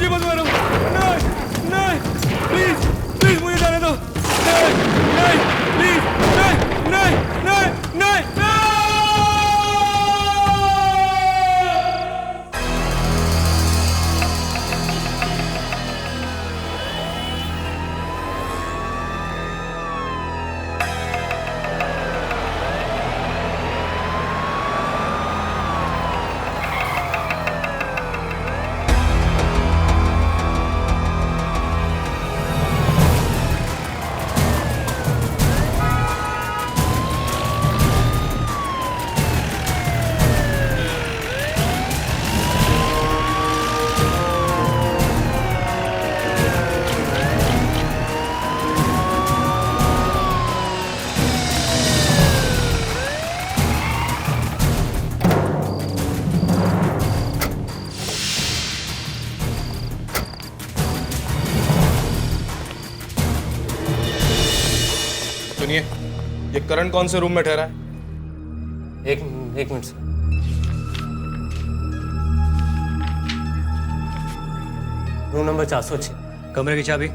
मुझे मत मारो, नहीं नहीं, प्लीज प्लीज मुझे जाने दो, नहीं नहीं प्लीज, नहीं नहीं नहीं नहीं नहीं। सुनिए, ये करण कौन से रूम में ठहरा है? एक मिनट सर। Room number 406। कमरे की चाबी?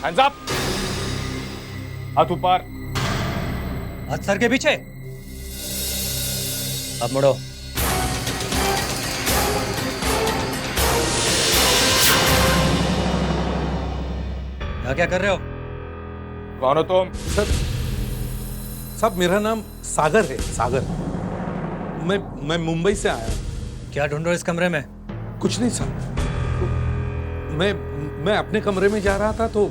Hands up! हाथ ऊपर। हाथ सर के पीछे। अब मुड़ो। क्या कर रहे हो? कौन हो तुम? सर साहब मेरा नाम सागर है, सागर। मैं मुंबई से आया हूँ। क्या ढूंढ रहे हो इस कमरे में? कुछ नहीं साहब, मैं अपने कमरे में जा रहा था तो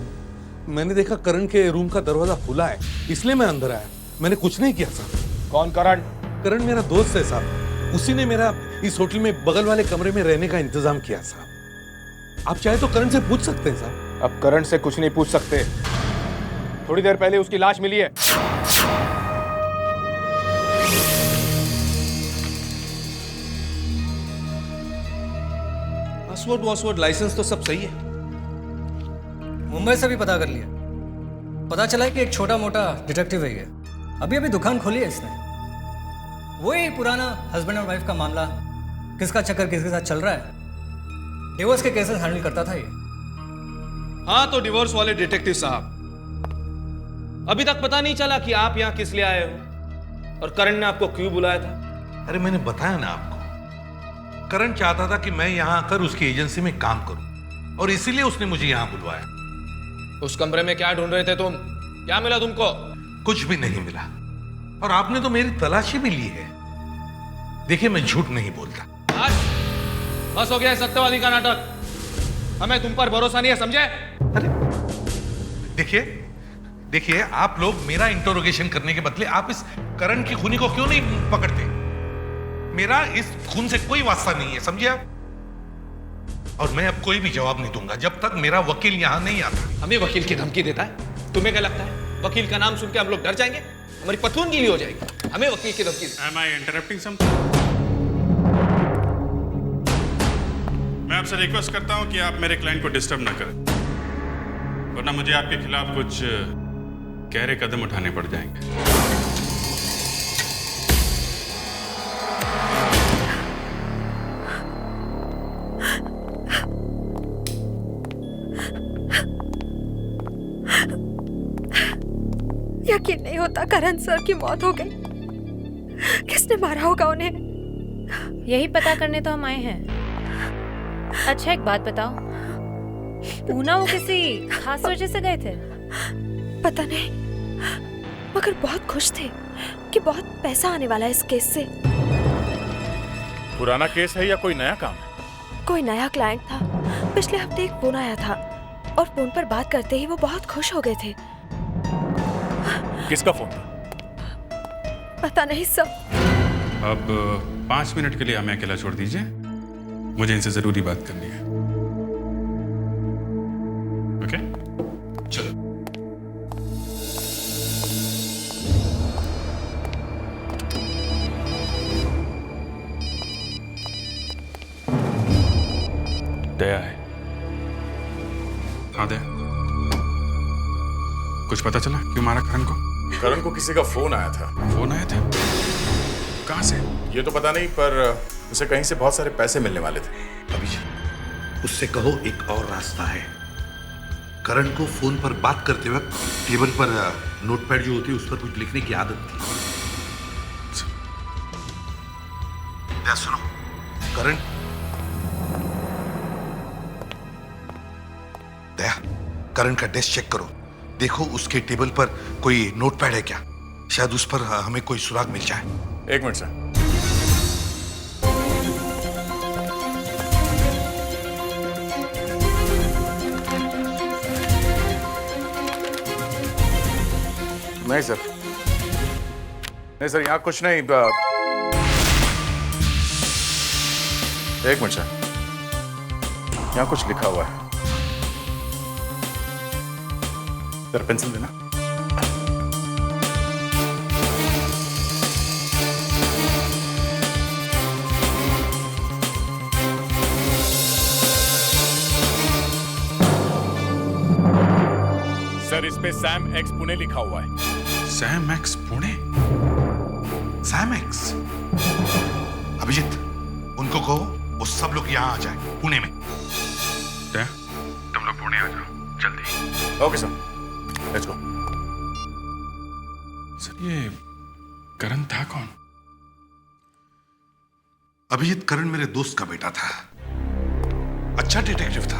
मैंने देखा करण के रूम का दरवाजा खुला है, इसलिए मैं अंदर आया। मैंने कुछ नहीं किया साहब। कौन करण? करण मेरा दोस्त है साहब, उसी ने मेरा इस होटल में बगल वाले कमरे में रहने का इंतजाम किया साहब। आप चाहे तो करण से पूछ सकते हैं साहब। अब करण से कुछ नहीं पूछ सकते। थोड़ी देर पहले उसकी लाश मिली है। पासवर्ड लाइसेंस तो सब सही है। मुंबई से भी पता कर लिया। पता चला है कि एक छोटा मोटा डिटेक्टिव है ये। अभी अभी दुकान खोली है इसने। वही पुराना हस्बैंड और वाइफ का मामला, किसका चक्कर किसके साथ चल रहा है। डिवोर्स के केसेस हैंडल करता था ये। हाँ तो डिवोर्स वाले डिटेक्टिव साहब, अभी तक पता नहीं चला कि आप यहां किस लिए आए हो और करण ने आपको क्यों बुलाया था? अरे मैंने बताया ना आपको, करण चाहता था कि मैं यहां आकर उसकी एजेंसी में काम करूं और इसीलिए उसने मुझे यहां बुलवाया। उस कमरे में क्या ढूंढ रहे थे तुम? क्या मिला तुमको? कुछ भी नहीं मिला और आपने तो मेरी तलाशी भी ली है। देखिए मैं झूठ नहीं बोलता। बस हो गया है सत्यवादी का नाटक। हमें तुम पर भरोसा नहीं है, समझे? अरे देखिए आप लोग मेरा इंटरोगेशन करने के बदले आप इस करण की खूनी को क्यों नहीं पकड़ते? मेरा इस खून से कोई वास्ता नहीं है, समझे आप? और मैं अब कोई भी जवाब नहीं दूंगा जब तक मेरा वकील यहां नहीं आता। हमें वकील की धमकी देता है? तुम्हें क्या लगता है वकील का नाम सुन के हम लोग डर जाएंगे? हमारी पतलून गीली हो जाएगी। हमें वकील की धमकी। Am I interrupting something? मैं आपसे रिक्वेस्ट करता हूं कि आप मेरे क्लाइंट को डिस्टर्ब ना करें, वरना मुझे आपके खिलाफ कुछ गहरे कदम उठाने पड़ जाएंगे। यकीन नहीं होता करण सर की मौत हो गई। किसने मारा होगा उन्हें? यही पता करने तो हम आए हैं। अच्छा एक बात बताओ, पूना वो किसी खास वजह से गए थे? पता नहीं, मगर बहुत खुश थे कि बहुत पैसा आने वाला है इस केस से। पुराना केस है या कोई नया काम है? कोई नया क्लाइंट था। पिछले हफ्ते एक फोन आया था और फोन पर बात करते ही वो बहुत खुश हो गए थे। किसका फोन था? पता नहीं सर। अब 5 मिनट के लिए हमें अकेला छोड़ दीजिए, मुझे इनसे जरूरी बात करनी है। ओके, चलो। दया है। हाँ दया, कुछ पता चला क्यों मारा करण को? करण को किसी का फोन आया था। फोन आया था? कहाँ से? ये तो पता नहीं, पर उसे कहीं से बहुत सारे पैसे मिलने वाले थे। अभिजीत, उससे कहो एक और रास्ता है। करण को फोन पर बात करते वक्त टेबल पर नोटपैड जो होती है उस पर कुछ लिखने की आदत थी। क्या सुनो, करण, दया, करण का डेस्क चेक करो, देखो उसके टेबल पर कोई नोटपैड है क्या? शायद उस पर हमें कोई सुराग मिल जाए। 1 मिनट सर। नहीं सर, नहीं सर, यहाँ कुछ नहीं। 1 मिनट सर, यहाँ कुछ लिखा हुआ है। सर पेंसिल देना। सर इस पे सैम एक्स पुणे लिखा हुआ है। Sam X Pune? Sam X? Abhijeet, उनको कहो वो सब लोग यहाँ आ जाए पुणे में। दया, तुम लोग पुणे आ जाओ जल्दी। Okay sir, let's go. Sir ये करण था कौन? अभिजीत, करण मेरे दोस्त का बेटा था। अच्छा डिटेक्टिव था,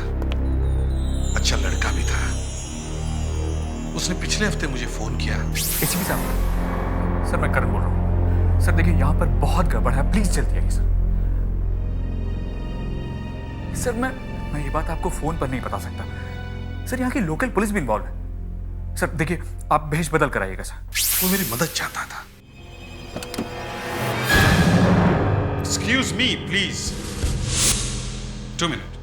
अच्छा लड़का भी था। उसने पिछले हफ्ते मुझे फोन किया। एसीपी साहब, सर मैं करण बोल रहा हूँ। सर देखिए यहाँ पर बहुत गड़बड़ है, प्लीज जल्दी आइए सर। सर मैं ये बात आपको फोन पर नहीं बता सकता। सर यहाँ की लोकल पुलिस भी इन्वॉल्व है। सर देखिए आप भेष बदल कर आइएगा सर। वो मेरी मदद चाहता था। Excuse me please, 2 minute.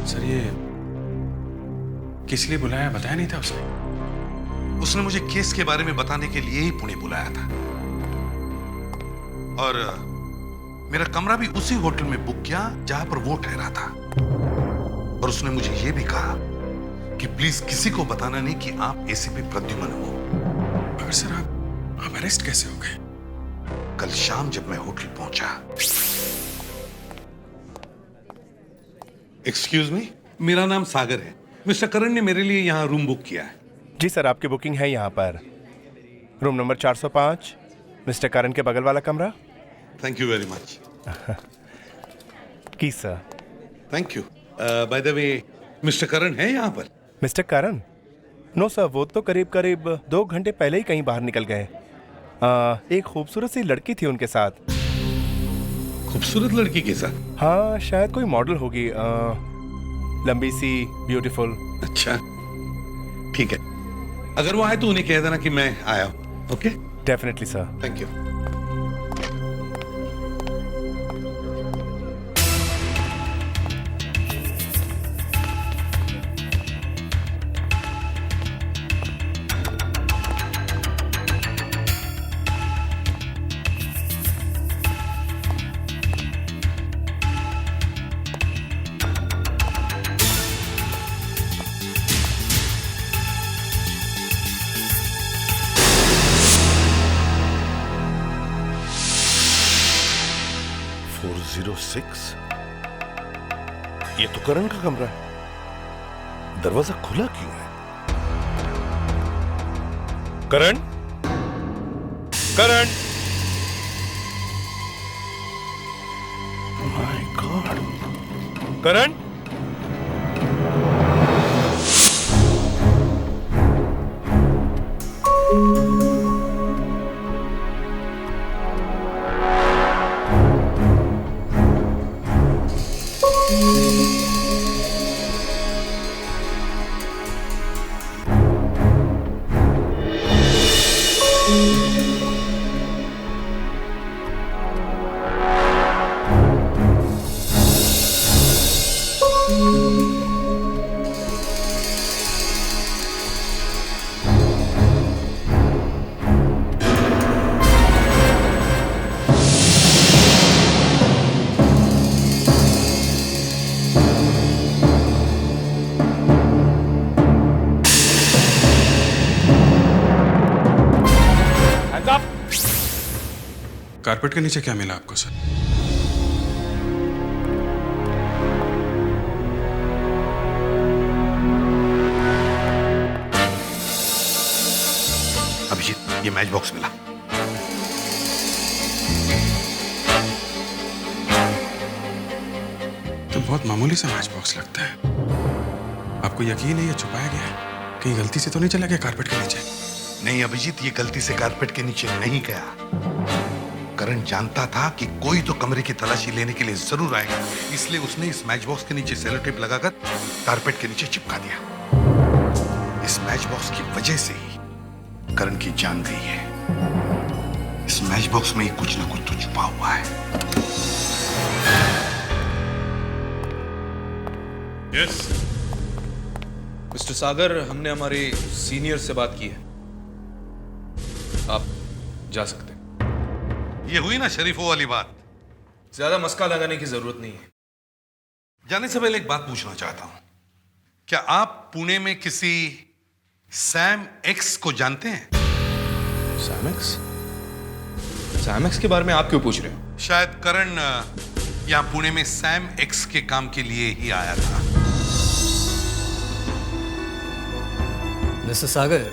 Sir ये किस लिए बुलाया, बताया नहीं था उसने? उसने मुझे केस के बारे में बताने के लिए ही पुणे बुलाया था और मेरा कमरा भी उसी होटल में बुक किया जहां पर वो ठहरा था। और उसने मुझे यह भी कहा कि प्लीज किसी को बताना नहीं कि आप एसीपी प्रद्युमन हो। मगर सर आप अरेस्ट कैसे हो गए? कल शाम जब मैं होटल पहुंचा। एक्सक्यूज मी, मेरा नाम सागर है। मिस्टर करण ने मेरे लिए यहाँ रूम बुक किया है। जी सर, आपकी बुकिंग है यहाँ पर। रूम नंबर 405, मिस्टर करण के बगल वाला कमरा। Thank you very much. की sir. Thank you. By the way, mister Karan है यहाँ पर? मिस्टर करण? नो सर, वो तो करीब करीब 2 घंटे पहले ही कहीं बाहर निकल गए। एक खूबसूरत सी लड़की थी उनके साथ। खूबसूरत लड़की के साथ? हाँ, शायद कोई मॉडल होगी, लंबी सी, ब्यूटीफुल। अच्छा ठीक है, अगर वो आए तो उन्हें कह देना कि मैं आया हूँ। Okay, definitely sir. Thank you. ये तो करण का कमरा है। दरवाजा खुला क्यों है? करण, करण, माय गॉड, करण। कारपेट के नीचे क्या मिला आपको सर? अभिजीत, ये मैच बॉक्स मिला। तो बहुत मामूली सा मैच बॉक्स लगता है। आपको यकीन है ये छुपाया गया है? कहीं गलती से तो नहीं चला गया कारपेट के नीचे? नहीं अभिजीत, ये गलती से कारपेट के नीचे नहीं गया। करण जानता था कि कोई तो कमरे की तलाशी लेने के लिए जरूर आएगा, इसलिए उसने इस मैच बॉक्स के नीचे सेलो टेप लगाकर कारपेट के नीचे चिपका दिया। इस मैच बॉक्स की वजह से ही करण की जान गई है। इस मैच बॉक्स में ही कुछ ना कुछ तो छुपा हुआ है। यस मिस्टर सागर, हमने हमारे सीनियर से बात की है, आप जा सकते हैं। ये हुई ना शरीफों वाली बात। ज्यादा मस्का लगाने की जरूरत नहीं है। जाने से पहले एक बात पूछना चाहता हूं, क्या आप पुणे में किसी सैम एक्स को जानते हैं? Sam x? सैम एक्स के बारे में आप क्यों पूछ रहे हो? शायद करण यहां पुणे में सैम एक्स के काम के लिए ही आया था। मिस्टर सागर,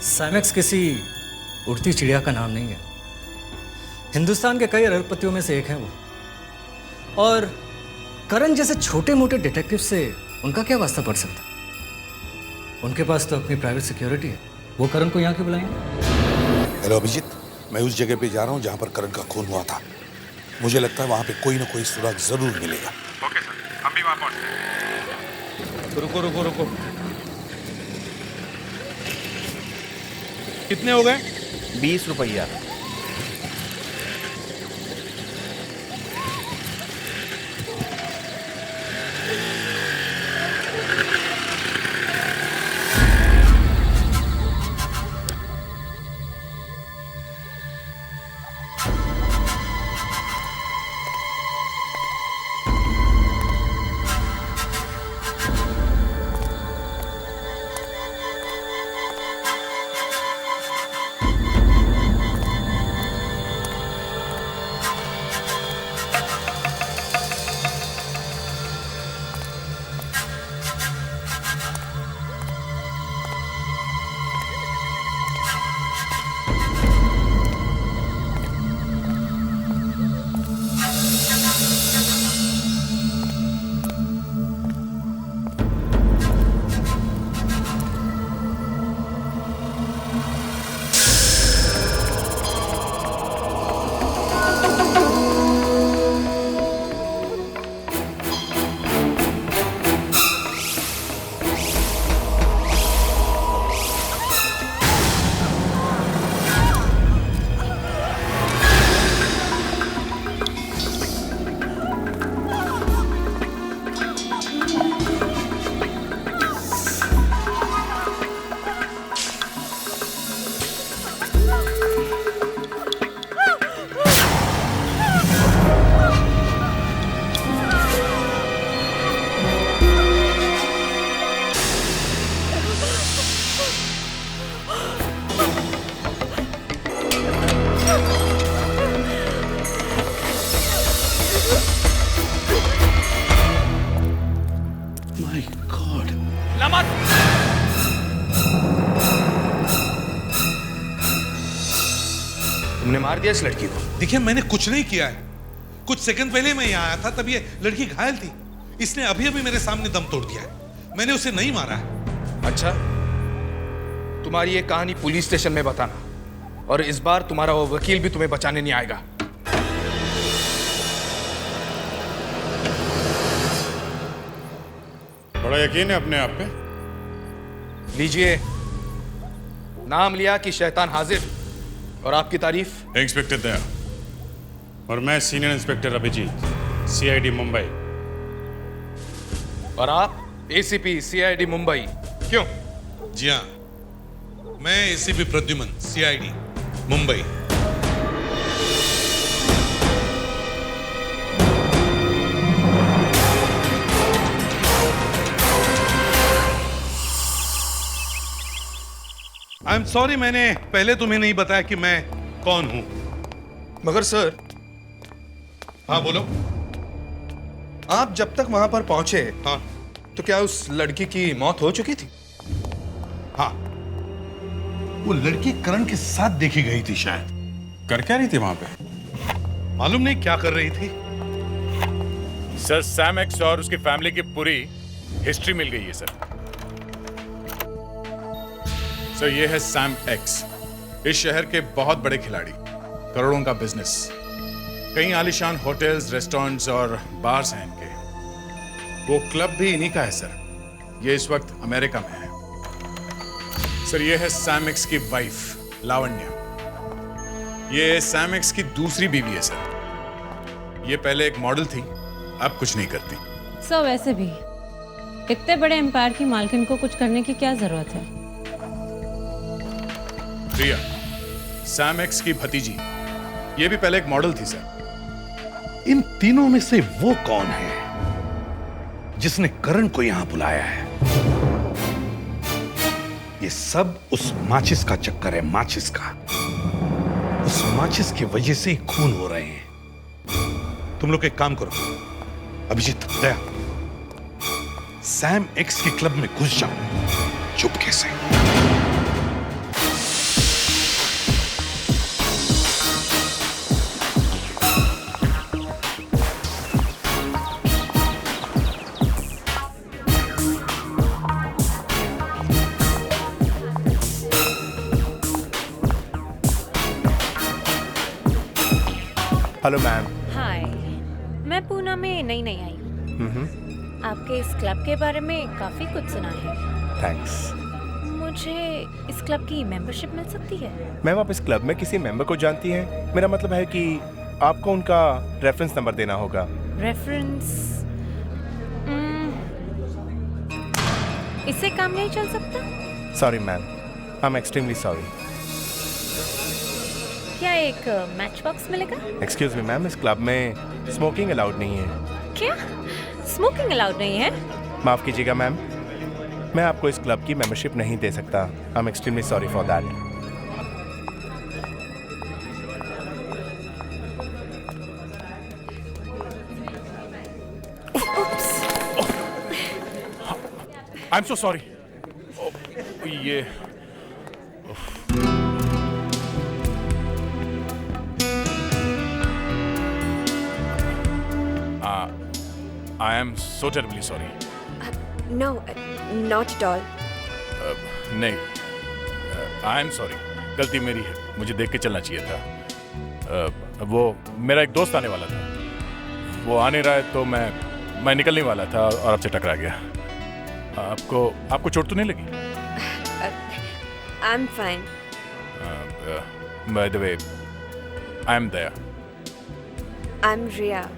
सैमेक्स किसी उड़ती चिड़िया का नाम नहीं है। हिंदुस्तान के कई अरबपतियों में से एक है वो। और करण जैसे छोटे मोटे डिटेक्टिव से उनका क्या वास्ता पड़ सकता? उनके पास तो अपनी प्राइवेट सिक्योरिटी है। वो करण को यहाँ क्यों बुलाएंगे? हेलो अभिजीत, मैं उस जगह पे जा रहा हूँ जहाँ पर करण का खून हुआ था। मुझे लगता है वहाँ पे कोई ना कोई सुराग जरूर मिलेगा। ओके सर, हम भी वहां पहुंचते हैं। रुको रुको रुको, कितने हो गए? 20 रुपया। तुमने मार दिया इस लड़की को? देखिए, मैंने कुछ नहीं किया है। कुछ सेकंड पहले मैं यहाँ आया था, तब ये लड़की घायल थी। इसने अभी अभी मेरे सामने दम तोड़ दिया है। मैंने उसे नहीं मारा है। अच्छा, तुम्हारी ये कहानी पुलिस स्टेशन में बताना, और इस बार तुम्हारा वो वकील भी तुम्हें बचाने नहीं आएगा। बड़ा यकीन है अपने आप पे। लीजिए, नाम लिया कि शैतान हाजिर, और आपकी तारीफ? इंस्पेक्टर दया, और मैं senior inspector Abhijeet, CID Mumbai. और आप एसीपी सीआईडी मुंबई। क्यों? जी हाँ, मैं ACP Pradyuman, CID Mumbai. I am sorry, मैंने पहले तुम्हें नहीं बताया कि मैं कौन हूं। मगर सर। हाँ बोलो। आप जब तक वहां पर पहुंचे, हाँ, तो क्या उस लड़की की मौत हो चुकी थी? हाँ, वो लड़की करण के साथ देखी गई थी शायद। कर क्या रही थी वहां पे? मालूम नहीं क्या कर रही थी। सर सैम एक्स और उसकी फैमिली की पूरी हिस्ट्री मिल गई है सर। सर ये है सैम एक्स, इस शहर के बहुत बड़े खिलाड़ी, करोड़ों का बिजनेस, कई आलीशान होटल्स, रेस्टोरेंट्स और बार्स हैं इनके। वो क्लब भी इन्हीं का है सर। ये इस वक्त अमेरिका में है। सर ये है सैम एक्स की वाइफ लावण्या। ये सैम एक्स की दूसरी बीवी है सर। ये पहले एक मॉडल थी, अब कुछ नहीं करती। सर वैसे भी इतने बड़े एम्पायर की मालकिन को कुछ करने की क्या जरूरत है? प्रिया, सैम एक्स की भतीजी, ये भी पहले एक मॉडल थी सर। इन तीनों में से वो कौन है जिसने करण को यहां बुलाया है? ये सब उस माचिस का चक्कर है, माचिस का। उस माचिस की वजह से ही खून हो रहे हैं। तुम लोग एक काम करो, अभिजीत, दया, सैम एक्स के क्लब में घुस जाओ चुपके से। Hello ma'am. हाय, मैं पूना में नई आई। आपके इस क्लब के बारे में काफी कुछ सुना है। थैंक्स। मुझे इस क्लब की मेंबरशिप मिल सकती है? मैम आप इस क्लब में किसी मेंबर को जानती हैं? मेरा मतलब है कि आपको उनका रेफरेंस नंबर देना होगा। रेफरेंस? इससे काम नहीं चल सकता? Sorry ma'am, I am extremely sorry. क्या एक मैच बॉक्स मिलेगा? एक्सक्यूज मी मैम, इस क्लब में स्मोकिंग अलाउड नहीं है। क्या स्मोकिंग अलाउड नहीं है? माफ कीजिएगा मैम, मैं आपको इस क्लब की मेंबरशिप नहीं दे सकता। I am extremely sorry for that. I am so sorry. ये I am so terribly sorry. No, not at all. नहीं, I am sorry. गलती मेरी है, मुझे देख के चलना चाहिए था। वो मेरा एक दोस्त आने वाला था, वो आ नहीं रहा है तो मैं निकलने वाला था और आपसे टकरा गया। आपको चोट तो नहीं लगी? I'm fine. By the way, I am Daya. I'm Riya.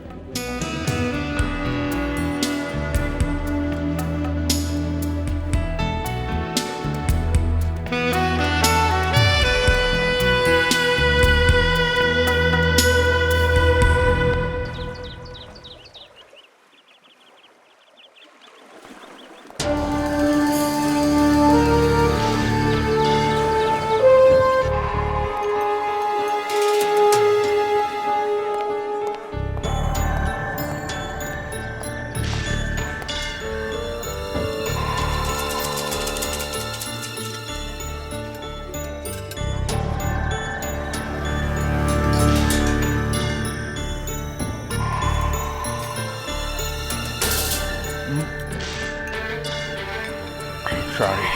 Sorry.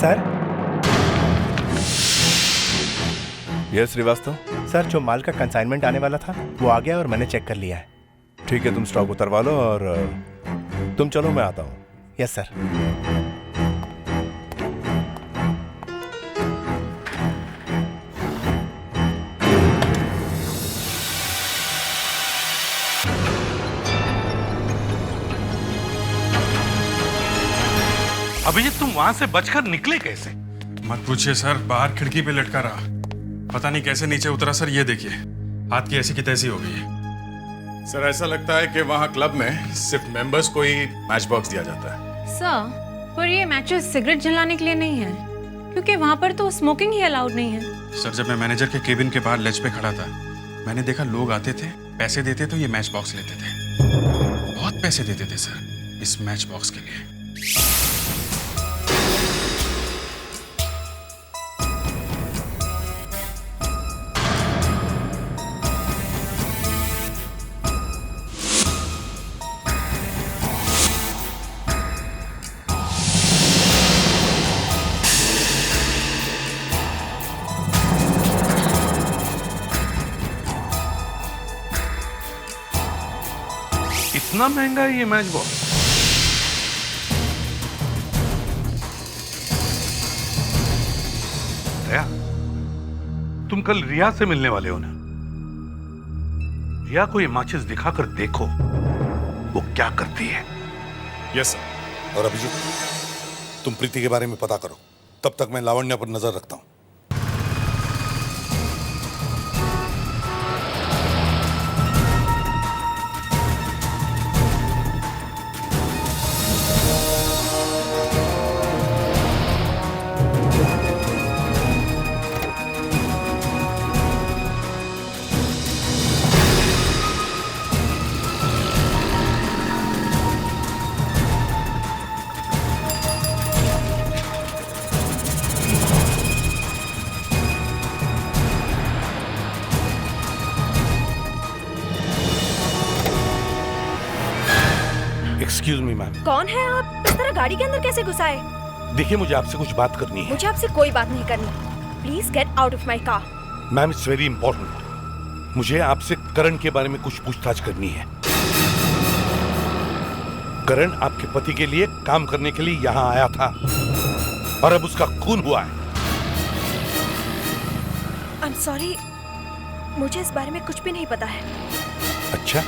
Sir yes Shrivastava sir, जो माल का कंसाइनमेंट आने वाला था वो आ गया और मैंने चेक कर लिया है। ठीक है, तुम स्टॉक उतरवा लो और तुम चलो, मैं आता हूँ। Yes sir. अभिजीत, तुम वहां से बचकर निकले कैसे? मत पूछिए सर, बाहर खिड़की पे लटका रहा, पता नहीं कैसे नीचे उतरा सर। ये देखिए, हाथ की ऐसी की तैसी हो गई है सर। ऐसा लगता है कि वहाँ क्लब में सिर्फ मेंबर्स को ही मैच बॉक्स दिया जाता है सर। पर ये मैचेस सिगरेट जलाने के लिए नहीं है, क्योंकि वहाँ पर तो स्मोकिंग ही अलाउड नहीं है। सर, जब मैं मैनेजर के केबिन के बाहर लेज पे खड़ा था, मैंने देखा लोग आते थे, पैसे देते तो ये मैच बॉक्स लेते थे। बहुत पैसे देते थे सर इस मैच बॉक्स के लिए। इतना महंगा है ये मैच बॉक्स? दया, तुम कल रिया से मिलने वाले हो ना? रिया को ये माचिस दिखाकर देखो वो क्या करती है। Yes sir. और अभिजीत, तुम प्रीति के बारे में पता करो, तब तक मैं लावण्य पर नजर रखता हूं। Excuse me ma'am. कौन है आप? इस तरह गाड़ी के अंदर कैसे घुस आए? देखिए, मुझे आपसे कुछ बात करनी है। मुझे आपसे कोई बात नहीं करनी। Please get out of my car. Ma'am, it's very important. मुझे आपसे करण के बारे में कुछ पूछताछ करनी है। करण आपके पति के लिए काम करने के लिए यहाँ आया था और अब उसका खून हुआ है। आई एम सॉरी, मुझे इस बारे में कुछ भी नहीं पता है। अच्छा,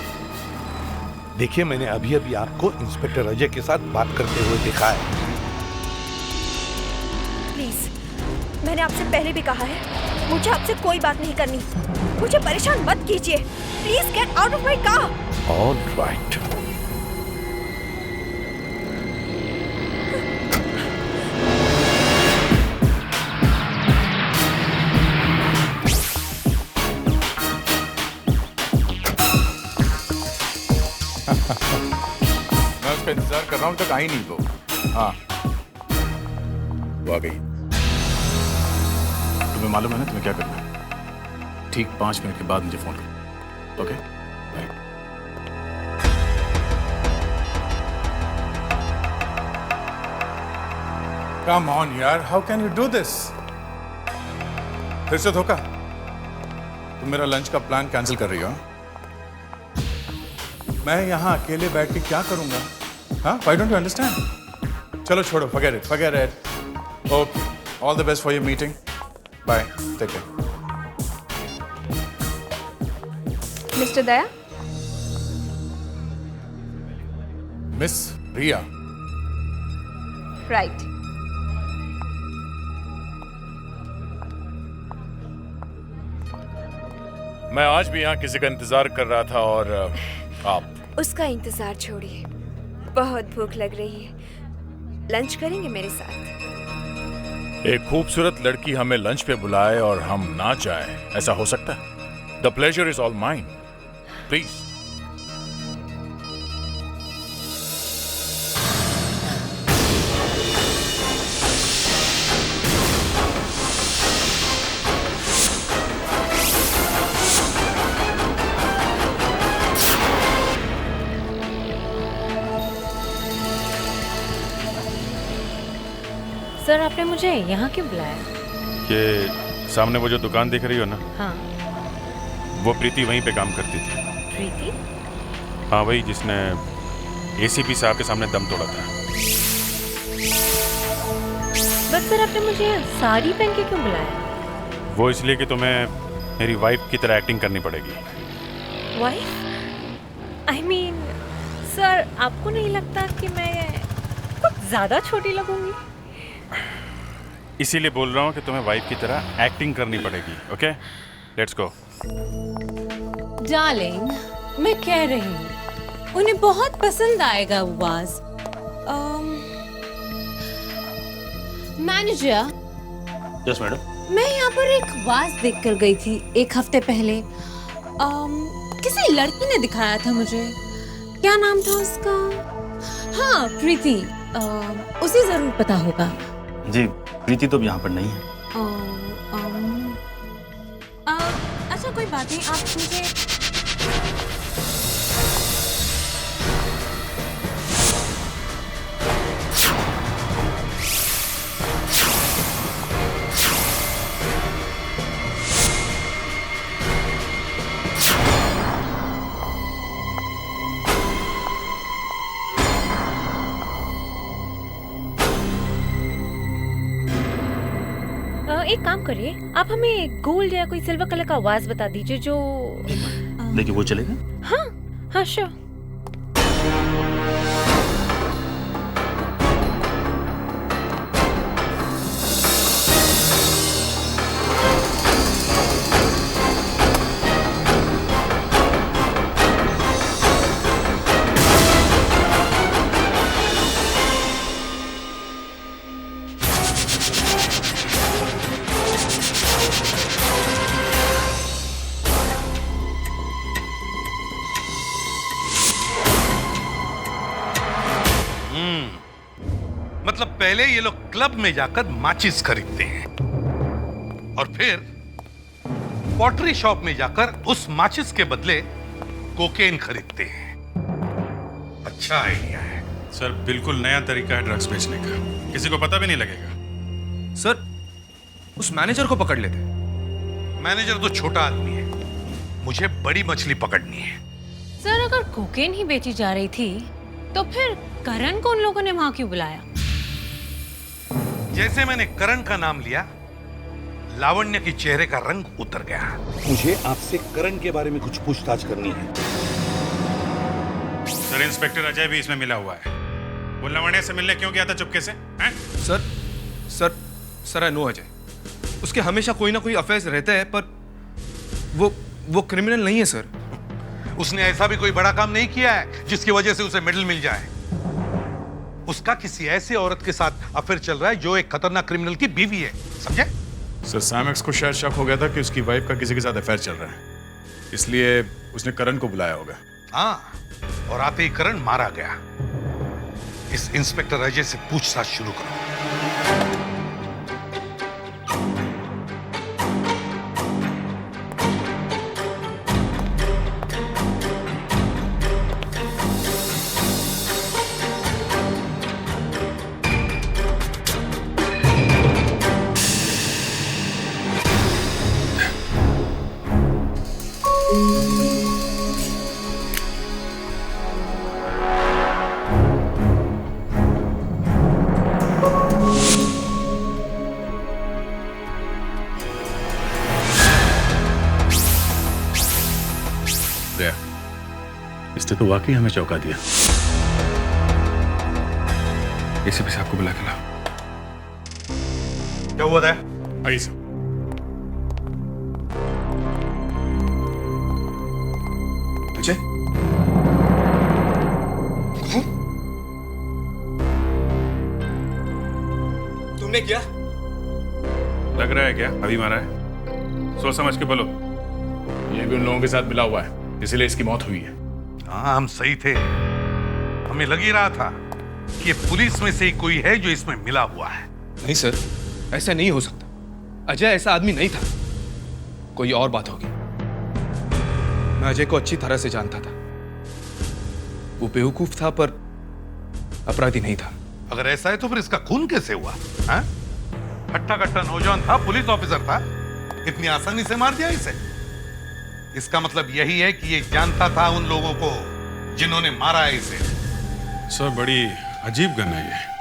देखिए, मैंने अभी अभी आपको इंस्पेक्टर अजय के साथ बात करते हुए देखा है। प्लीज, मैंने आपसे पहले भी कहा है, मुझे आपसे कोई बात नहीं करनी। मुझे परेशान मत कीजिए। Please get out of my car. All right. मैं उसका इंतजार कर रहा हूँ, तक आई नहीं वो। हाँ, वो आ गई। तुम्हें मालूम है ना तुम्हें क्या करना है? ठीक 5 मिनट के बाद मुझे फोन कर। Okay, bye. कम ऑन यार, how can you do this? फिर से धोखा? तुम मेरा लंच का प्लान कैंसिल कर रही हो? मैं यहाँ अकेले बैठ के क्या करूंगा? हाँ, व्हाई डोंट यू अंडरस्टैंड? चलो छोड़ो, forget it. Okay, all the best for your meeting. Bye, take care. Mister Daya? Miss Riya. Right. मैं आज भी यहाँ किसी का इंतजार कर रहा था और आप। उसका इंतजार छोड़िए, बहुत भूख लग रही है। लंच करेंगे मेरे साथ? एक खूबसूरत लड़की हमें लंच पे बुलाए और हम ना जाए, ऐसा हो सकता है? The pleasure is all mine, please. Sir, आपने मुझे यहाँ क्यों बुलाया? ये सामने वो जो दुकान दिख रही हो ना, हाँ। वो प्रीति वहीं पे काम करती थी। प्रीति? हाँ, वही जिसने एसीपी साहब के सामने दम तोड़ा था। बस सर, आपने मुझे साड़ी पहन के क्यों बुलाया? वो इसलिए कि तुम्हें मेरी वाइफ की तरह एक्टिंग करनी पड़ेगी। वाइफ? आई मीन सर, आपको नहीं लगता कि मैं कुछ ज्यादा छोटी लगूंगी? इसीलिए बोल रहा हूँ कि तुम्हें वाइफ की तरह एक्टिंग करनी पड़ेगी। Okay, let's go. डार्लिंग, मैं कह रही हूँ उन्हें बहुत पसंद आएगा वो वाज। मैनेजर। Yes madam. मैं यहाँ पर एक वाज देख कर गई थी 1 हफ्ते पहले। किसी लड़की ने दिखाया था मुझे। क्या नाम था उसका? हाँ, प्रीति। उसे जरूर पता होगा। जी, प्रीति तो यहाँ पर नहीं है। अच्छा, कोई बात नहीं, आप मुझे एक काम करिए, आप हमें गोल्ड या कोई सिल्वर कलर का वाज बता दीजिए जो। देखिए, वो चलेगा? हाँ हाँ, श्योर। मतलब पहले ये लोग क्लब में जाकर माचिस खरीदते हैं और फिर पॉटरी शॉप में जाकर उस माचिस के बदले कोकेन खरीदते हैं। अच्छा आइडिया है सर, बिल्कुल नया तरीका है ड्रग्स बेचने का, किसी को पता भी नहीं लगेगा। सर, उस मैनेजर को पकड़ लेते। मैनेजर तो छोटा आदमी है, मुझे बड़ी मछली पकड़नी है। सर, अगर कोकेन ही बेची जा रही थी तो फिर करण को उन लोगों ने वहां क्यों बुलाया? जैसे मैंने करण का नाम लिया, लावण्य की चेहरे का रंग उतर गया। मुझे आपसे करण के बारे में कुछ पूछताछ करनी है। सर, इंस्पेक्टर अजय भी इसमें मिला हुआ है। वो लावण्य से मिलने क्यों गया था चुपके से? Sir, I know Ajay. उसके हमेशा कोई ना कोई अफेयर्स रहता है, पर वो क्रिमिनल नहीं है सर। उसने ऐसा भी कोई बड़ा काम नहीं किया है जिसकी वजह से उसे मेडल मिल जाए। उसका किसी ऐसे औरत के साथ अफेयर चल रहा है जो एक खतरनाक क्रिमिनल की बीवी है, समझे? सर, सैम एक्स को शायद शक हो गया था कि उसकी वाइफ का किसी के साथ अफेयर चल रहा है, इसलिए उसने करण को बुलाया होगा। हाँ, और आते ही करण मारा गया। इस इंस्पेक्टर अजय से पूछताछ शुरू करो। इसने तो वाकई हमें चौंका दिया। एसीपी साहब को बुला के लाओ। क्या हुआ था? आइए सर। अजय, तुमने क्या? लग रहा है क्या अभी मारा है? सोच समझ के बोलो। ये भी उन लोगों के साथ मिला हुआ है, इसीलिए इसकी मौत हुई है। हाँ, हम सही थे। हमें लग ही रहा था कि ये पुलिस में से ही कोई है जो इसमें मिला हुआ है। नहीं सर, ऐसा नहीं हो सकता। अजय ऐसा आदमी नहीं था, कोई और बात होगी। मैं अजय को अच्छी तरह से जानता था। वो बेवकूफ था पर अपराधी नहीं था। अगर ऐसा है तो फिर इसका खून कैसे हुआ? हाँ? हट्टा कट्टा नौजवान था, पुलिस ऑफिसर था। इतनी आसानी से मार दिया इसे? इसका मतलब यही है कि ये जानता था उन लोगों को जिन्होंने मारा है इसे। सर बड़ी अजीब गन है ये।